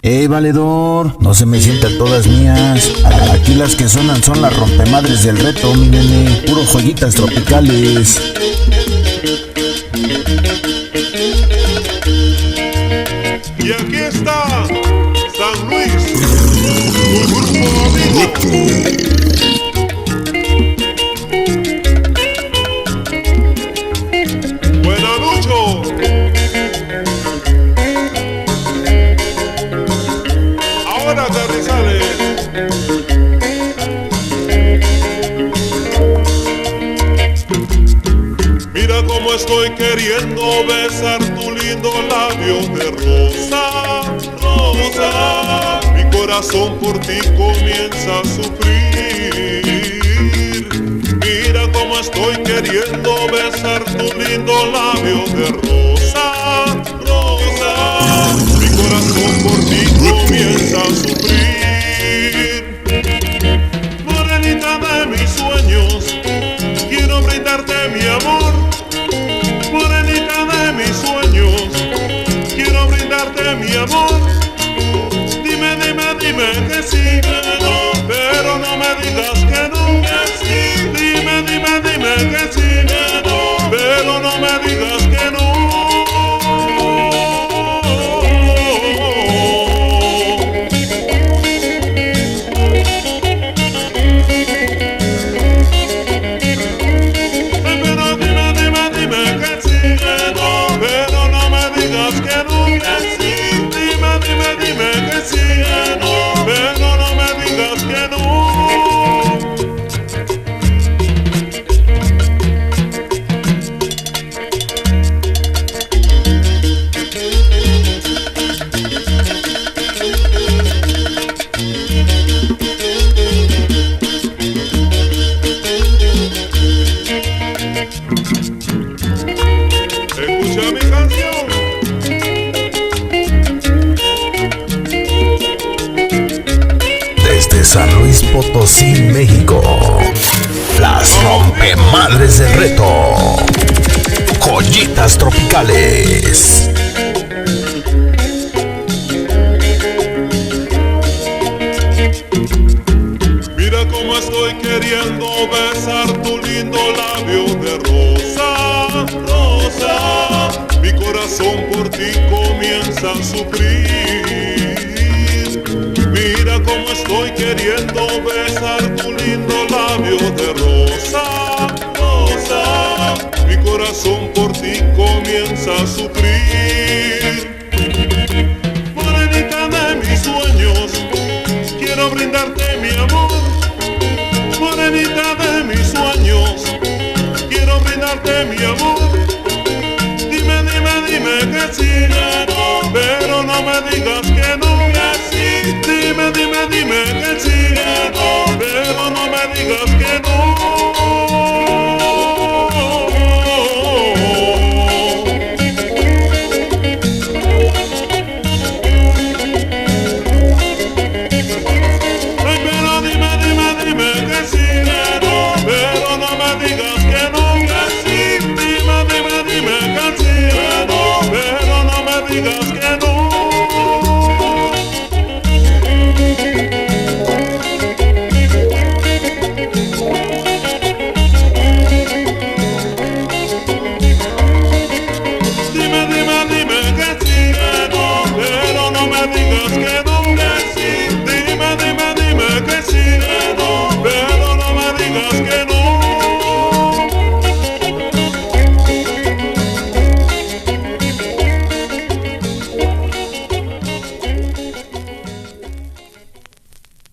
Ey, valedor, no se me sientan todas mías. Aquí las que sonan son las rompemadres del reto, mi nene. Puro joyitas tropicales. Y aquí está San Luis, tu grupo amigo. Buena Lucho. Ahora Carrizales. Mira cómo estoy queriendo besar tu lindo labio de rosa, rosa. Mi corazón por ti comienza a sufrir. Mira cómo estoy queriendo besar tu lindo labio de rosa, rosa. Mi corazón por ti comienza a sufrir. Morenita de mis sueños, quiero brindarte mi amor. Morenita de mis sueños, quiero brindarte mi amor. Dime, dime, dime que sí, pero no me digas que no, que sí. Dime, dime, dime que sí, pero no me digas que no. Escucha mi canción. Desde San Luis Potosí, México, las rompemadres del reto, joyitas tropicales. Mira cómo estoy queriendo besar tu lindo labio de rosa, rosa. Mi corazón por ti comienza a sufrir. Mira cómo estoy queriendo besar tu lindo labio de rosa, rosa. Mi corazón por ti comienza a sufrir. Morenita de mis sueños, quiero brindarte mi amor. Morenita de mis sueños, quiero brindarte mi amor. Dime, dime, dime que sí.